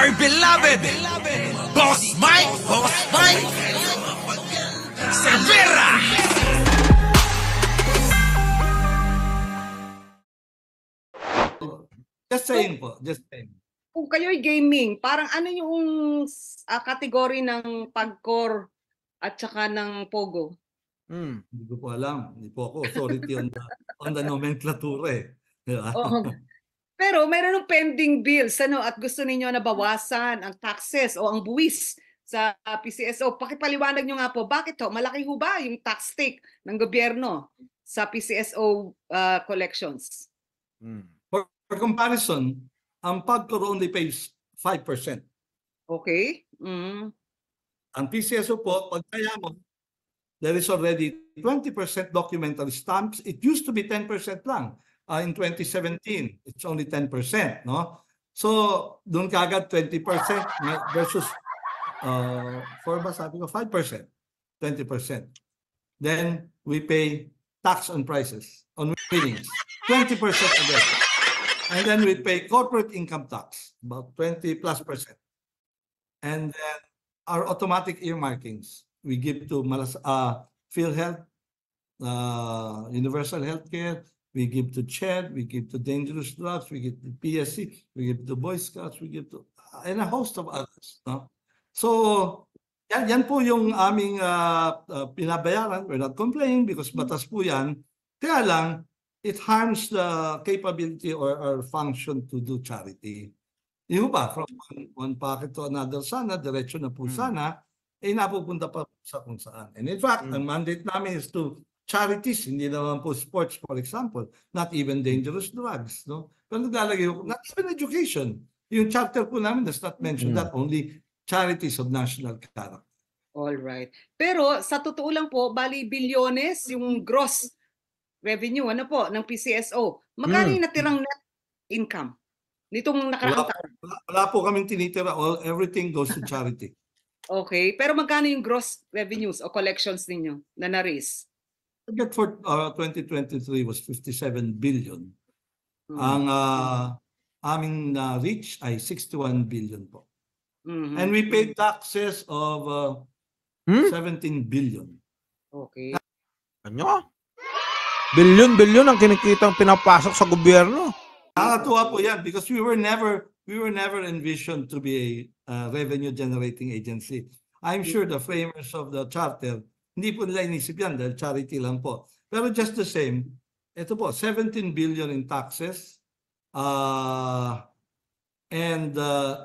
our beloved Boss Mike Cervera. Just saying po, just saying. Kung kayo'y gaming, parang ano yung kategory ng pag-core at saka ng Pogo? Hindi ko po alam. Hindi po ako authority on the nomenclature eh. Diba? Oo. Pero meron ng pending bills at gusto ninyo na bawasan ang taxes o ang buwis sa PCSO. Pakipaliwanag nyo nga po, bakit to? Malaki ho ba yung tax take ng gobyerno sa PCSO collections? For comparison, ang PAGCOR only pays 5%. Okay. Ang PCSO po, pag kaya mo, there is already 20% documentary stamps. It used to be 10% lang. In 2017, it's only 10%, no? So, doon kagad 20% versus 5%, 20%. Then, we pay tax on prices, on winnings, 20% again. And then we pay corporate income tax, about 20+%. And then our automatic earmarkings, we give to PhilHealth, Universal Healthcare, we give to CHED, we give to dangerous drugs, we give to PSC, we give to Boy Scouts, we give to, and a host of others. No? So, yan po yung aming pinabayaran. We're not complaining because batas po yan. Kaya lang, it harms the capability or our function to do charity. Yung ba, from one pocket to another sana, diretso na po sana, napupunta pa sa kung saan. And in fact, ang mandate namin is to charities, hindi naman po sports, for example, not even dangerous drugs. No? Pero naglalagay, not even education. Yung charter po namin does not mention that, only charities of national character. All right. Pero sa totoo lang po, bali bilyones yung gross revenue ng PCSO. Magkano yung natirang net income nitong nakaraang taon? Wala po kaming tinitira. Everything goes to charity. Okay. Pero magkano yung gross revenues o collections ninyo na na-raise? Target for 2023 was 57 billion. Ang aming reach ay 61 billion po. And we paid taxes of 17 billion. Okay. Ano? Bilyon ang kinikitang pinapasok sa gobyerno. Nakakatuwa po yan because we were never envisioned to be a revenue generating agency. I'm sure the framers of the charter, hindi po nila inisip yan dahil charity lang po. Pero just the same, ito po, 17 billion in taxes and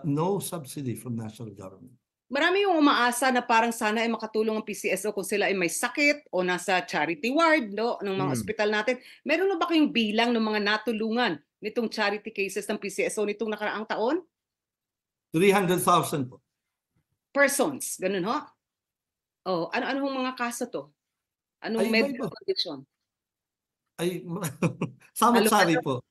no subsidy from national government. Marami yung umaasa na parang sana ay makatulong ang PCSO kung sila ay may sakit o nasa charity ward ng mga ospital natin. Meron na ba kayong bilang ng mga natulungan nitong charity cases ng PCSO nitong nakaraang taon? 300,000 po. Persons, ganun ho? Oh, ano-anong mga kaso to? Anong medical condition? Ay, samot-sari po.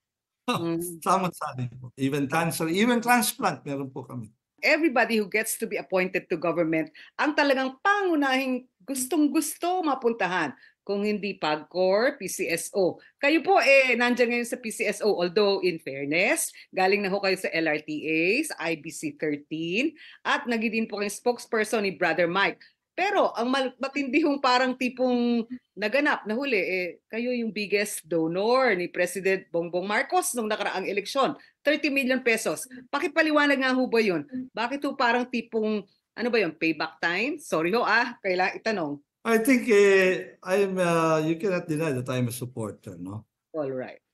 Samot-sari po. Even cancer, even transplant, meron po kami. Everybody who gets to be appointed to government ang talagang pangunahing gustong-gusto mapuntahan. Kung hindi PAGCOR, PCSO. Kayo po nandyan ngayon sa PCSO. Although in fairness, galing na ho kayo sa LRTA, sa IBC 13, at naging din po kayong spokesperson ni Brother Mike. Pero ang matindi hong parang tipong naganap na huli, kayo yung biggest donor ni President Bongbong Marcos nung nakaraang eleksyon. 30 million pesos. Pakipaliwanag nga ho ba yun? Bakit ho parang tipong, payback time? Sorry ho kailangan itanong. I think you cannot deny that I'm a supporter, no? All right.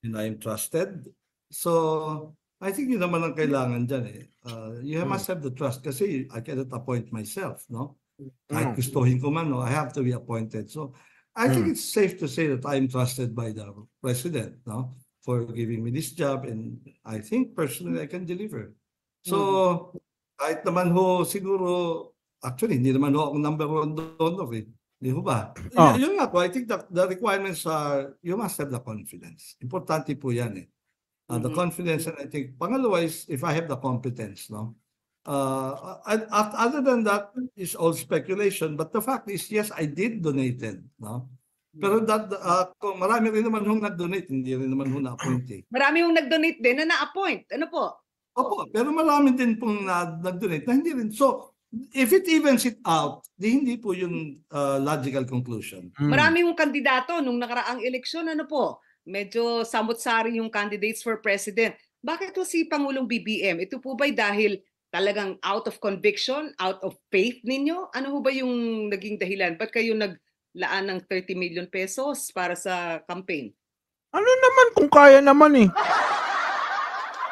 And I'm trusted. So, I think yun naman ang kailangan dyan you must have the trust kasi I cannot appoint myself, no? Kahit gustuhin ko man, no? I have to be appointed. So, I think it's safe to say that I'm trusted by the President, no? For giving me this job and I think personally I can deliver. So, kahit naman ho siguro, actually, hindi naman ho ako number one donor Hindi ho ba? Yun nga po, I think the requirements are, you must have the confidence. Importante po yan The confidence, and I think, pangalawa is if I have the competence, no? Other than that, is all speculation. But the fact is, yes, I did donated, no? Pero marami rin naman hong nag-donate, hindi rin naman ho na-appoint Marami hong nag-donate din na na-appoint. Ano po? Opo, pero marami din pong nag-donate na hindi rin. So, if it evens it out, di hindi po yung logical conclusion. Marami yung kandidato nung nakaraang eleksyon, ano po, medyo samot-sari yung candidates for president. Bakit po si Pangulong BBM? Ito po ba'y dahil talagang out of conviction, out of faith ninyo? Ano ho ba yung naging dahilan? Ba't kayo naglaan ng 30 million pesos para sa campaign? Ano naman kung kaya naman eh.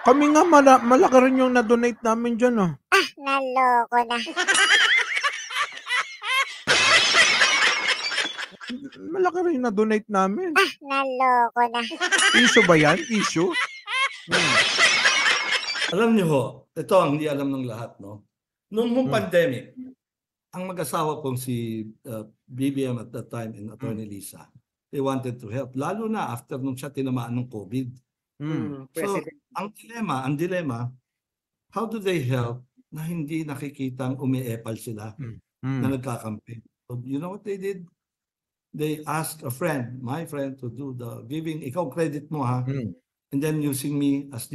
Kami nga malaki rin yung na-donate namin dyan ah. Naloko na. Malaki rin yung na-donate namin. Naloko na. Issue ba yan? Issue? Alam niyo ho, ito ang hindi alam ng lahat, no? Noong pandemic, ang mag-asawa pong si BBM at that time and Attorney Lisa, they wanted to help. Lalo na after nung siya tinamaan ng COVID. So, President. ang dilema, how do they help na hindi nakikitang umiepal sila na nagkakampi? So, you know what they did? They asked a friend, my friend, to do the giving. Ikaw credit mo ha. And then using me as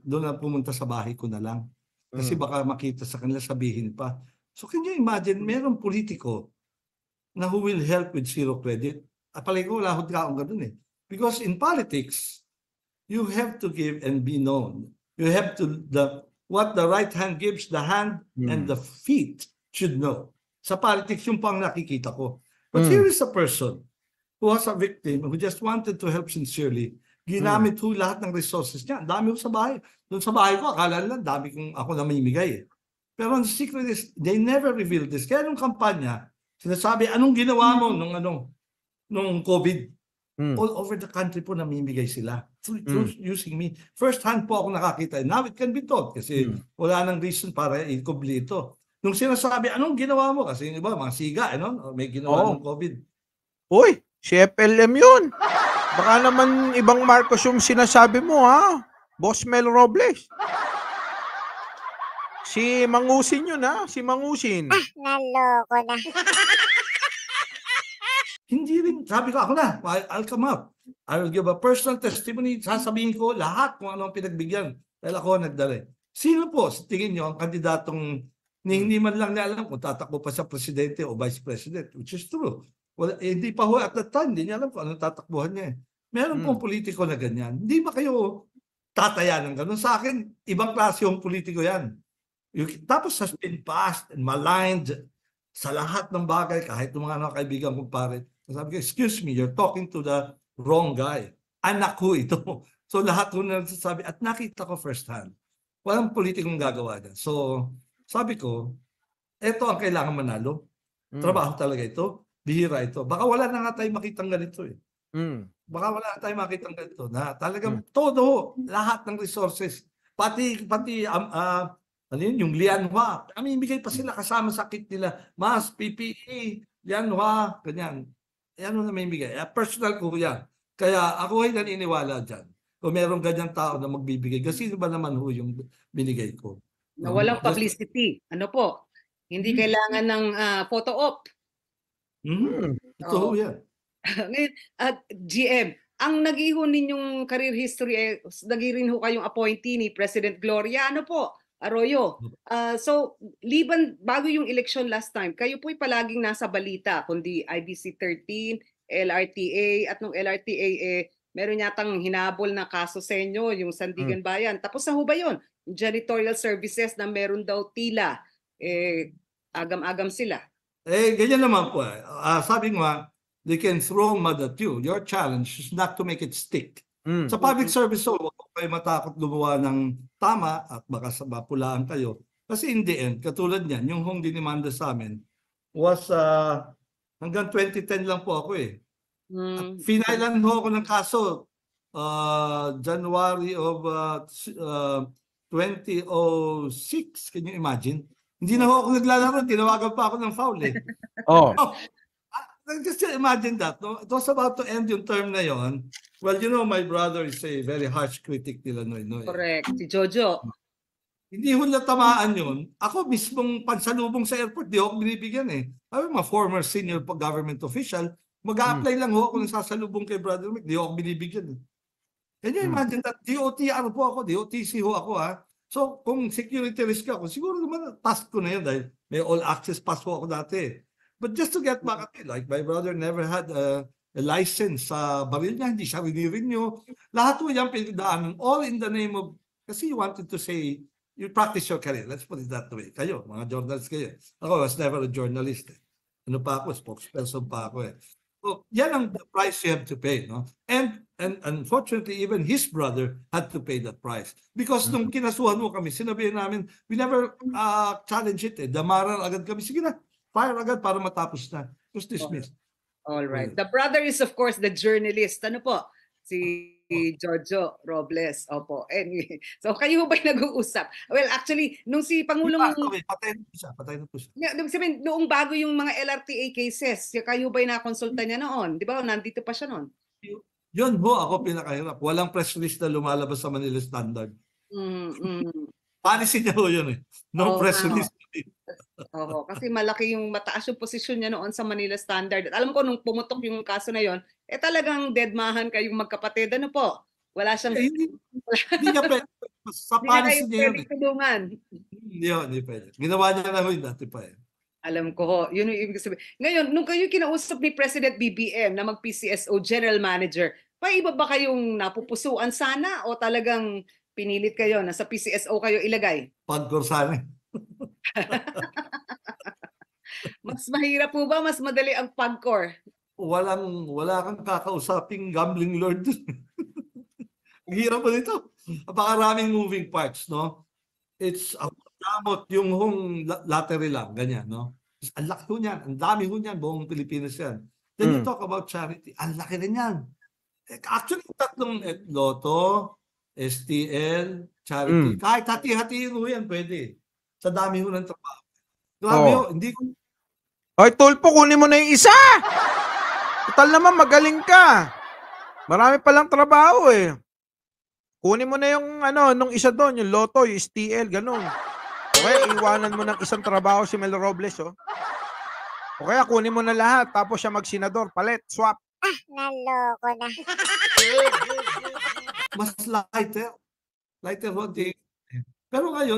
doon na pumunta sa bahay ko na lang. Kasi baka makita sa kanila, sabihin pa. So can you imagine, merong politiko na who will help with zero credit? At palagi ko, lahod ka akong ganun eh. Because in politics, you have to give and be known. You have to, what the right hand gives, the hand and the feet should know. Sa politics, yung pang nakikita ko. But here is a person who was a victim, who just wanted to help sincerely. Ginamit ho lahat ng resources niya. Ang dami ko sa bahay. Doon sa bahay ko, akala lang, dami kong ako na mamimigay eh. Pero ang secret is, they never revealed this. Kaya nung kampanya, sinasabi, anong ginawa mo nung COVID? All over the country po namimigay sila. Through using me. First hand po ako nakakita. Now it can be taught kasi wala nang reason para i-kubli ito. Nung sinasabi, anong ginawa mo? Kasi yung iba, mga siga, may ginawa ng COVID. Uy, si FLM yun. Baka naman ibang Marcos yung sinasabi mo ha. Boss Mel Robles. Si Mangusin yun ha. Si Mangusin. Naloko na. Hindi rin. Sabi ko, ako na. I'll come up. I will give a personal testimony. Sasabihin ko lahat kung ano ang pinagbigyan. Dahil ako nagdala. Sino po sa tingin nyo ang kandidatong hindi man lang niya alam kung tatakbo pa sa presidente o vice president, which is true. Well, hindi pa ho at that time, hindi niya alam kung anong tatakbuhan niya. Meron pong politiko na ganyan. Hindi ba kayo tataya ng gano'n? Sa akin, ibang klase yung politiko yan. Tapos has been passed and maligned sa lahat ng bagay, kahit ng mga kaibigan kong pare. Sabi ko, excuse me, you're talking to the wrong guy. Anak ko ito. So lahat ko na nagsasabi at nakita ko first hand. Walang politikong gagawa niya. So sabi ko, eto ang kailangan manalo. Trabaho talaga ito. Bihira ito. Baka wala na nga tayo makitang ganito eh. Baka wala na tayo makitang ganito na talagang todo, lahat ng resources, pati ano yun, yung Lianhua, namimigay pa sila kasama sa kit nila, mas PPE, Lianhua, ganyan. Yan ang namimigay. Personal ko yan. Kaya ako ay naniniwala dyan. Kung merong ganyang tao na magbibigay, kasi sino ba naman ho yung binigay ko? Na walang publicity. Ano po? Hindi kailangan ng photo op. Ito ho yan. Ngayon, GM, ang nag-iho ninyong career history, nag-rin ho kayong appointee ni President Gloria, ano po, Arroyo. So, liban, bago yung election last time, kayo po'y palaging nasa balita, kundi IBC 13, LRTA, at nung LRTA, meron yatang hinabol na kaso sa inyo, yung Sandigan Bayan. Tapos na ho ba yun? Janitorial services na meron daw tila, agam-agam sila. Ganyan naman po. Sabi nga, they can throw mud at you. Your challenge is not to make it stick. Sa public service, huwag kayo matakot gumawa ng tama at baka mapulaan kayo. Kasi in the end, katulad niyan, yung home dinimanda sa amin was hanggang 2010 lang po ako eh. Finailan ho ako ng kaso January of 2006. Can you imagine? Hindi na ho ako naglalaro. Tinawagan pa ako ng foul eh. Just imagine that. No? It was about to end yung term na yon. Well, you know, my brother is a very harsh critic nila. No? Correct. Si Jojo. Hindi ho natamaan yun. Ako mismong pansalubong sa airport, di ako binibigyan eh. Ay, mga former senior government official, mag-a-apply lang ho ako ng sasalubong kay Brother Mick, di ako binibigyan eh. Can you imagine that? DOTR po ako, DOTC ho ako ha. So, kung security risk ako, siguro naman task ko na yun dahil may all access pass po ako dati. But just to get back at it, like my brother never had a license sa baril niya, hindi siya renew. Lahat po yan pinagdaanan, all in the name of, kasi you wanted to say, you practice your career. Let's put it that way. Kayo, mga journalists kayo. Ako was never a journalist. Ano pa ako, spokesperson pa ako eh. So, yan ang the price you have to pay, no? And unfortunately, even his brother had to pay that price. Because nung kinasuhan mo kami, sinabihin namin, we never challenge it eh. Damaran agad kami. Sige na, fire agad para matapos na. It was dismissed. All right. The brother is of course the journalist. Ano po? Si Jojo Robles. Opo. Anyway. So kayo ba nag-uusap? Well, actually, nung si Pangulong... Patay na po siya. Sabihin, noong bago yung mga LRTA cases, kayo ba nakonsulta niya noon? Di ba? Nandito pa siya noon. Yun ho, ako pinakahirap. Walang press release na lumalabas sa Manila Standard. Policy niya ho yun eh. No press release. Oo, kasi malaki yung mataas yung posisyon niya noon sa Manila Standard. At alam ko nung pumutok yung kaso na yon, talagang deadmahan kayong magkapatid. Ano po? Wala siyang... Hindi niya pwede. Sa policy niya yun eh. Hindi pwede. Ginawa niya na ho yun dati pa eh. Alam ko ho, yun yung ibig sabihin. Ngayon, nung kayo kinausap ni President BBM na mag-PCSO General Manager, iba ba kayong napupusuan sana o talagang pinilit kayo na sa PCSO kayo ilagay? Pagkursan eh. Mas mahirap po ba? Mas madali ang pagkor? Wala kang kakausaping gambling lord. Ang hirap po nito. Napakaraming moving parts, no? It's damot yung lottery lang, ganyan, no? Ang laki ho niyan, ang dami ho niyan, buong Pilipinas yan. Then you talk about charity, ang laki rin yan. Actually, tatlong Lotto, STL, charity, kahit hati-hatiin ho yan, pwede. Sa dami ho ng trabaho. Grabe ho, hindi ko... Hoy, Tulpo, kunin mo na yung isa! Total naman, magaling ka. Marami palang trabaho eh. Kunin mo na yung nung isa doon, yung Lotto, yung STL, ganun. Okay, iwanan mo ng isang trabaho si Mel Robles, oh. Okay, kunin mo na lahat, tapos siya mag-senador, palit, swap. Naloko na. Mas lighter. Lighter ho, pero ngayon,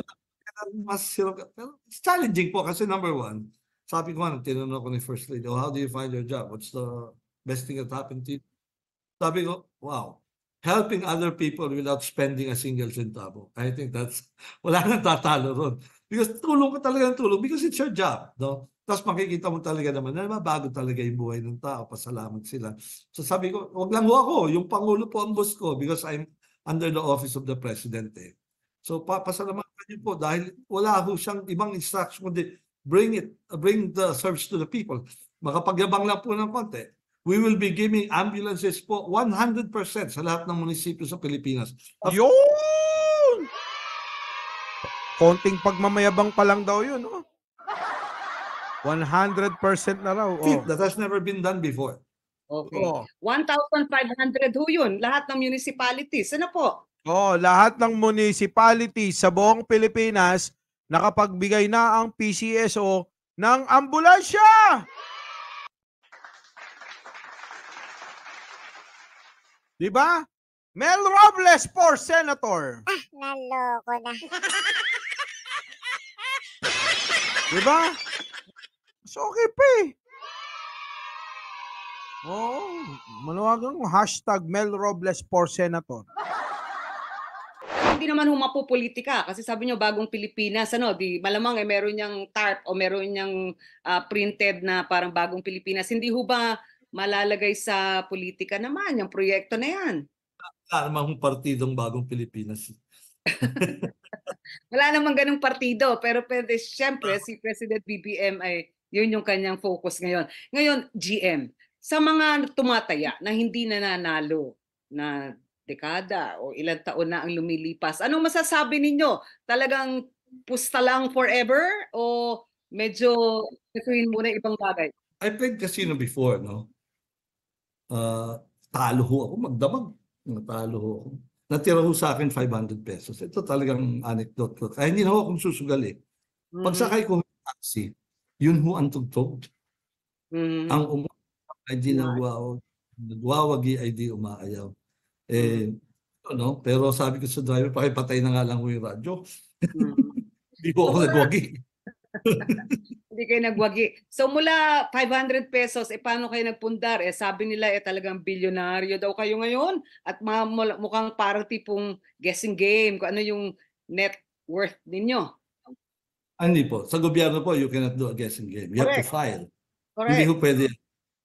mas hirap. Pero it's challenging po kasi number one, sabi ko tinanong ko ni First Lady, how do you find your job? What's the best thing that happened to you? Sabi ko, wow, helping other people without spending a single centavo. I think that's, wala nang tatalo ron. Because tulong ka talaga ng tulong because it's your job. No? Tapos makikita mo talaga naman na mabago talaga yung buhay ng tao. Pasalamat sila. So sabi ko, wag lang ho ako. Yung Pangulo po ang boss ko because I'm under the office of the President. Eh. So pasalamatan niyo po dahil wala ho siyang ibang instruction kundi bring the service to the people. Makapagyabang lang po ng konti. We will be giving ambulances po 100% sa lahat ng munisipyo sa Pilipinas. Yun! Konting pagmamayabang pa lang daw yun, oh. 100% na raw. Oh. That has never been done before. Okay. Oh. 1,500 ho yun, lahat ng municipalities. Ano po? Oh, lahat ng municipalities sa buong Pilipinas nakapagbigay na ang PCSO ng ambulansya. Diba? Mel Robles for Senator. Naloko na. Diba? So okay pa eh. Oh, maluwagang hashtag Mel Robles for Senator. Hindi naman humapopolitika kasi sabi nyo bagong Pilipinas, di malamang meron niyang tarp o meron niyang printed na parang bagong Pilipinas. Hindi ho ba malalagay sa politika naman yung proyekto na yan? Wala namang partidong bagong Pilipinas. Wala namang ganung partido pero pwede siyempre si President BBM ay yun yung kanyang focus ngayon. Ngayon, GM, sa mga tumataya na hindi nananalo na dekada o ilang taon na ang lumilipas, anong masasabi ninyo? Talagang pusta lang forever o medyo gawin muna ibang bagay? I played casino before, no? Talo ho ako, magdamag. Talo ho ako. Natira ho sa akin 500 pesos. Ito talagang anecdote ko. Kaya hindi na ho akong susugali. Pagsakay ko ng taxi, yun ho ang tugtog. Ang umayaw ay di nagwawagi ay di umaayaw. no? Pero sabi ko sa driver, pakipatay na nga lang ko yung radyo. Mm. Hindi po ako nagwagi. Hindi kayo nagwagi. So mula 500 pesos, paano kayo nagpundar? Sabi nila talagang bilyonaryo daw kayo ngayon at mukhang parang tipong guessing game kung ano yung net worth ninyo. Hindi po. Sa gobyerno po, you cannot do a guessing game. You have to Correct. file. Hindi Correct. ko pwede.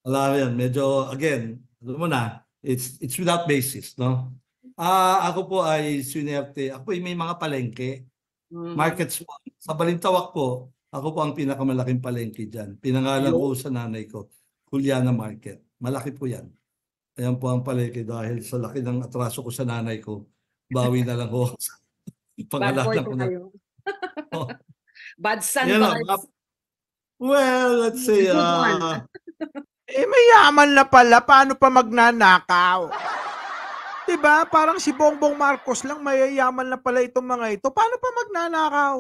Alam yan. Medyo, again, alam mo na, it's without basis, no? Ako po ay swinerte. Ako ay may mga palengke. Mhm. Markets po. Sa Balintawak po, ako po ang pinakamalaking palengke dyan. Pinangalan ko sa nanay ko, Juliana Market. Malaki po yan. Ayan po ang palengke dahil sa laki ng atraso ko sa nanay ko, bawi na lang ko. Bad boy Pangalanan po ko na. kayo. Oh. Bad son Yan ba lang, kayo? well, let's say, Good one. Mayaman na pala, paano pa magnanakaw? Diba? Parang si Bongbong Marcos lang, mayayaman na pala itong mga ito. Paano pa magnanakaw?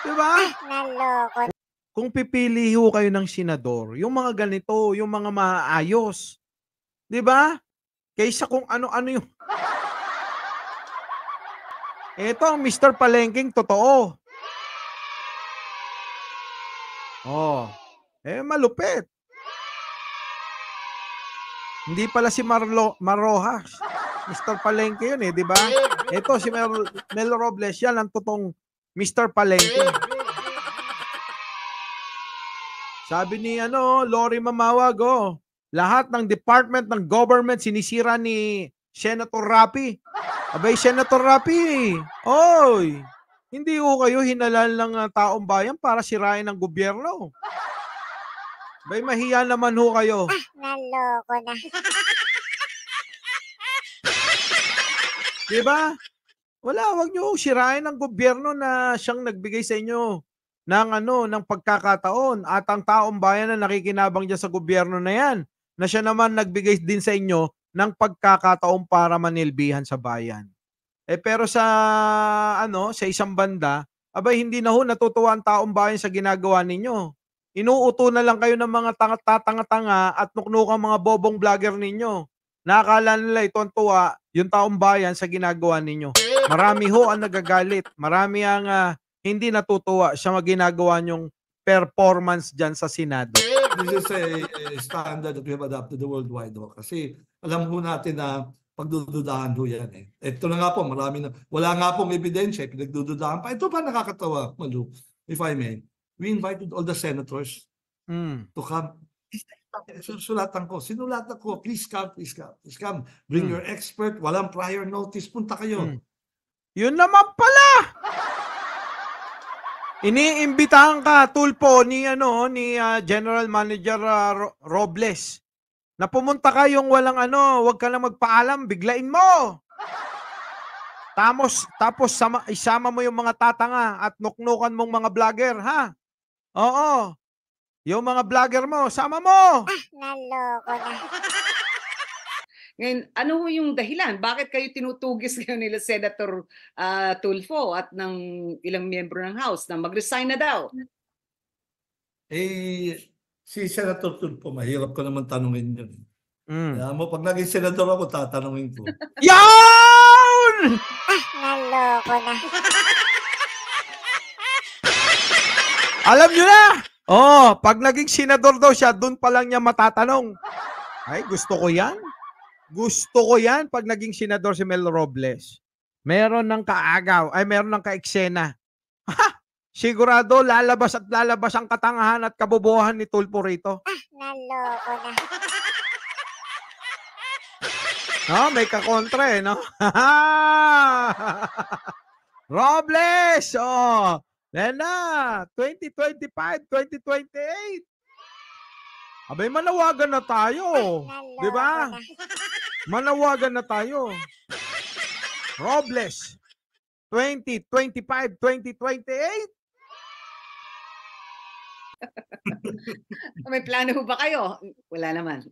Diba? Naloko Kung pipili ho kayo ng senador, yung mga ganito, yung mga maayos. Diba? Kaysa kung ano-ano yung... Ito ang Mr. Palengking totoo. Oh, malupit. Hindi pala si Marojas. Mr. Palengke yun di ba? Ito si Mel Robles, yan ang totoong Mr. Palengke. Sabi ni Lori Mamawag, lahat ng department ng government sinisira ni Senator Rapi. Abay, Senator Rapi, oy, hindi ho kayo hinalal ng taong bayan para sirain ang gobyerno. Abay, mahiya naman ho kayo. naloko na. Diba? Wag niyo sirain ang gobyerno na siyang nagbigay sa inyo ng pagkakataon at ang taong bayan na nakikinabang diyan sa gobyerno na yan, na siya naman nagbigay din sa inyo ng pagkakataon para manilbihan sa bayan. Pero sa isang banda, abay hindi na ho natutuwa ang taong bayan sa ginagawa ninyo. Inuuto na lang kayo ng mga tanga-tanga at nuknukang mga bobong vlogger ninyo. Nakakala nila ito ang tuwa, yung taong bayan sa ginagawa ninyo. Marami ho ang nagagalit. Marami ang hindi natutuwa sa mga ginagawa nyong performance dyan sa Senado. This is a standard that we have adopted the worldwide. Kasi alam ho natin na pagdududahan ho yan. Ito na nga po, wala nga pong ebidensya, pinagdududahan pa. Ito pa nakakatawa, Malu, if I may. We invited all the senators to come. Sinulatan ko, please come. Bring your expert, walang prior notice, punta kayo. Yun naman pala! Iniimbitahan ka, Tulpo, ni General Manager Robles, na pumunta ka yung walang wag ka lang magpaalam, biglain mo. Tapos isama mo yung mga tatanga at nuknukan mong mga vlogger, ha? Oo. Yung mga vlogger mo, sama mo. Naloko na. Ngayon, ano ho yung dahilan? Bakit kayo tinutugis ngayon nila Senator Tulfo at ng ilang miyembro ng House na mag-resign na daw? Si Senator Tulfo, mahirap ko naman tanungin yun. Mm. Kaya mo, pag naging senador ako, tatanungin ko. Yan! Naloko na. Alam nyo na! Pag naging senador daw siya, dun pa lang niya matatanong. Ay, gusto ko yan. Gusto ko yan pag naging senador si Mel Robles. Meron ng kaagaw, meron ng kaeksena. Sigurado lalabas at lalabas ang katangahan at kabobohan ni Tulfo rito. Naloko na. May kakontra no? Robles! Lena, 2025, 2028. Abay, manawagan na tayo. Di ba? Manawagan na tayo. Robles, 2025, 2028. May plano ho ba kayo? Wala naman.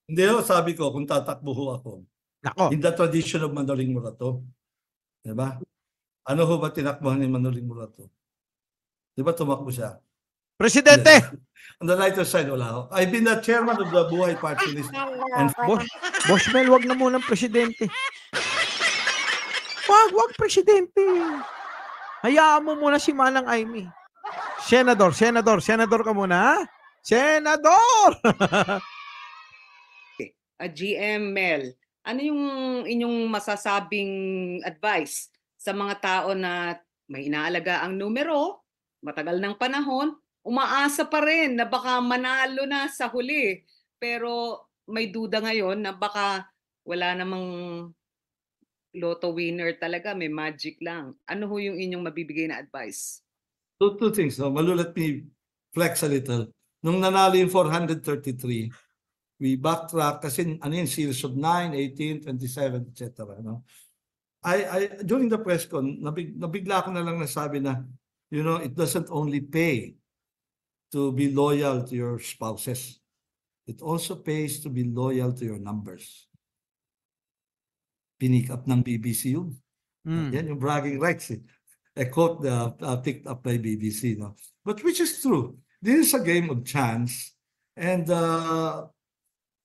Hindi sabi ko, kung tatakbo ho ako, Nako. in the tradition of Mandaling Murato, di ba? Ano ho ba tinakbuhan ni Mandaling Murato? Di ba tumakbo siya? Presidente! On the lighter side, wala ho. I've been the chairman of the Buhay Party List. And Naloko na. Boss Mel, wag na munang presidente. Wag presidente. Hayaan mo muna si Manang Aimee. Senador ka muna, ha? Senador! GM Mel, ano yung inyong masasabing advice sa mga tao na may inaalaga ang numero, matagal ng panahon, umaasa pa rin na baka manalo na sa huli, pero may duda ngayon na baka wala namang lotto winner talaga, may magic lang. Ano ho yung inyong mabibigay na advice? Two things. No? Malu, let me flex a little. Nung nanalo yung 433, we backtrack kasi ano yun, series of 9, 18, 27, etc. No? During the press con, nabigla ko na lang nasabi na, you know, it doesn't only pay to be loyal to your spouses. It also pays to be loyal to your numbers. Pinick up ng BBC yun. Yan yung bragging rights. Eh. A quote picked up by BBC. No? But which is true. This is a game of chance. And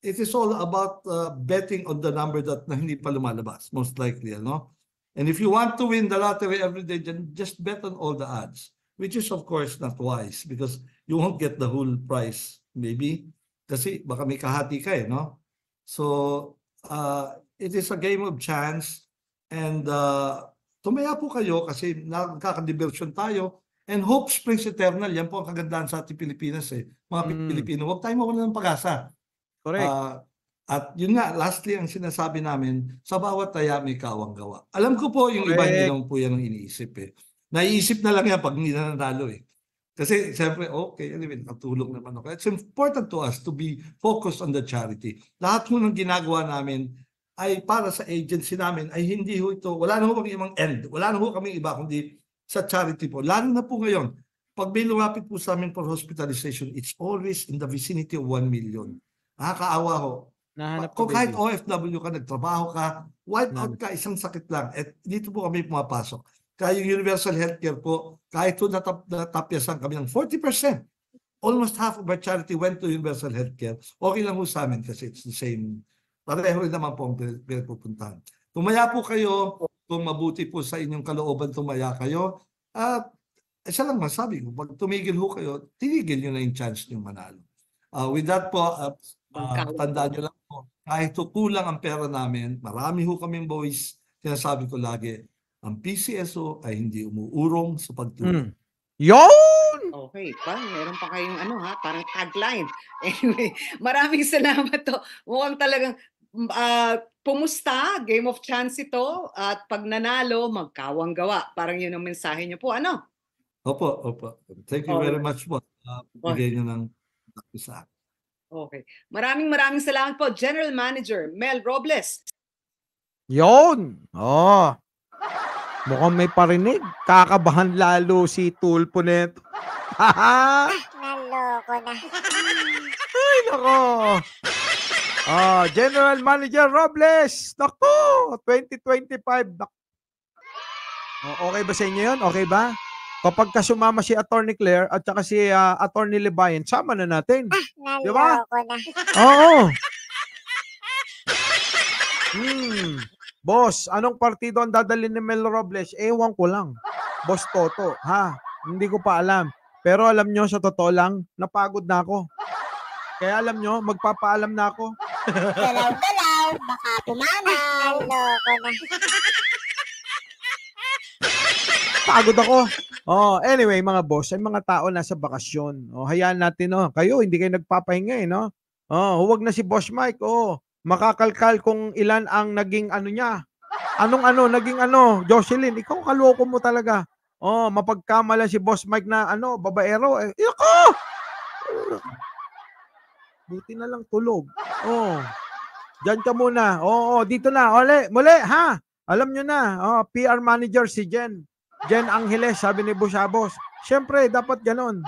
it is all about betting on the number that na hindi pa lumalabas, most likely. No? And if you want to win the lottery every day, then just bet on all the odds. Which is of course not wise because you won't get the whole price, maybe. Kasi baka may kahati ka no? So, it is a game of chance and tumaya po kayo kasi nakakadiversion tayo and hope springs eternal. Yan po ang kagandahan sa ating Pilipinas eh. Mga Pilipino, huwag tayo mawala ng pag-asa. Correct. At yun nga, lastly, ang sinasabi namin, sa bawat taya may kawang gawa. Alam ko po yung iba hindi naman po yan ang iniisip eh. Naiisip na lang yan pag hindi na nanalo eh. Kasi siyempre, okay, anyway, nakatulong naman ako. It's important to us to be focused on the charity. Lahat mo ng ginagawa namin ay para sa agency namin, ay hindi ho ito, wala na ho kami ibang end. Wala na ho kami iba kundi sa charity po. Lalo na po ngayon, pag may lumapit po sa amin for hospitalization, it's always in the vicinity of 1 million. Nakakaawa ho. Kung kahit OFW ka, nagtrabaho ka, wipe out ka, isang sakit lang. At dito po kami pumapasok. Kaya yung universal healthcare po, kahit po natapyasan kami ng 40%, almost half of our charity went to universal healthcare. Okay lang po sa amin kasi it's the same. Pareho rin naman po ang pinapupuntahan. Tumaya po kayo, kung mabuti po sa inyong kalooban tumaya kayo. At isa lang masabi ko, pag tumigil ho kayo, tinigil nyo na yung chance nyo manalo. With that po, tandaan nyo lang po, kahit kulang ang pera namin, marami ho kaming boys, sinasabi ko lagi, ang PCSO ay hindi umuurong sa pagtulong. Yon! Okay, meron pa kayong parang tagline. Anyway, maraming salamat to. Mukhang talagang pumusta, game of chance ito, at pag nanalo, magkawang gawa. Parang yun ang mensahe niyo po, ano? Opo. Thank you very much po. Bigay niyo ng sa akin. Okay. Maraming salamat po, General Manager Mel Robles. Yon! Mukhang may parinig. Kakabahan lalo si Tulpo neto. Naloko na. Ay, nako. General Manager Robles. Naku, 2025. Okay ba sa inyo yun? Okay ba? Kapag sumama si Attorney Claire at saka si Attorney Lebayan, sama na natin. Diba? Naloko na. Oo. Boss, anong partido ang dadalhin ni Mel Robles? Ewan ko lang. Boss Toto, ha? Hindi ko pa alam. Pero alam nyo, sa totoo lang, napagod na ako. Kaya alam nyo, magpapaalam na ako. Dalaw, baka pumanal. Naloko na. Pagod ako. Anyway, mga boss, ay mga tao nasa bakasyon. Hayaan natin, kayo, hindi kayo nagpapahinga, no? Huwag na si Boss Mike, makakalkal kung ilan ang naging niya. Naging Jocelyn, ikaw kaloko mo talaga. Mapagkamala si Boss Mike na babaero. Iko! Buti na lang tulog. Diyan ka muna. Dito na. Muli, ha? Alam nyo na. PR manager si Jen Angeles, sabi ni Busabos. Siyempre, dapat ganon.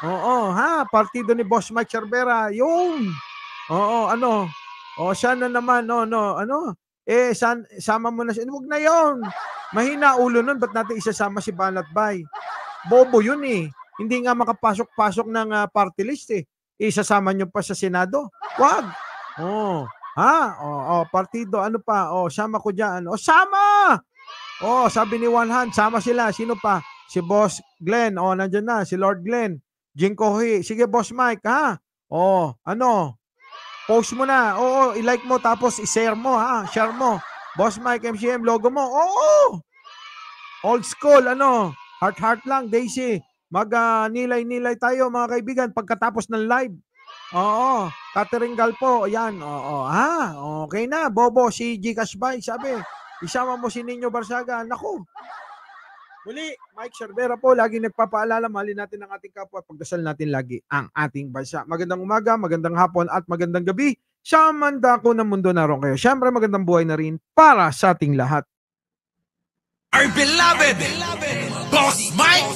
Ha? Partido ni Boss Mike Cervera. Yung. Siya na naman, sama mo na siya. Huwag na yun. Mahina ulo nun, ba't natin isasama si Banatbay? Bobo yun eh. Hindi nga makapasok-pasok ng party list eh. Isasama nyo pa sa Senado? Wag. Partido, sama ko dyan. Sama! Oh, sabi ni One Hand, sama sila. Sino pa? Si Boss Glenn. Oh, nandyan na. Si Lord Glenn. Jinkohi. Sige, Boss Mike, ha? Oh, ano? Post mo na. Oo, i-like mo tapos i-share mo, ha? Share mo. Boss Mike, MCM, logo mo. Oo! Old school, ano? Heart lang, Daisy. Nilay-nilay tayo, mga kaibigan, pagkatapos ng live. Oo. Catering Galpo, ayan. Oo. Ha? Okay na. Bobo, si Gcash Bay, sabi. Isama mo si Nino Barsaga. Naku. Muli, Mike Cervera po, lagi nagpapaalala, mahalin natin ang ating kapwa, pagdasal natin lagi ang ating bansa. Magandang umaga, magandang hapon, at magandang gabi sa mandako ng mundo naroon kayo. Siyempre, magandang buhay na rin para sa ating lahat. Our beloved Boss Mike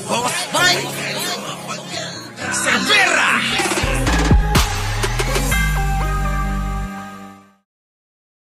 Cervera.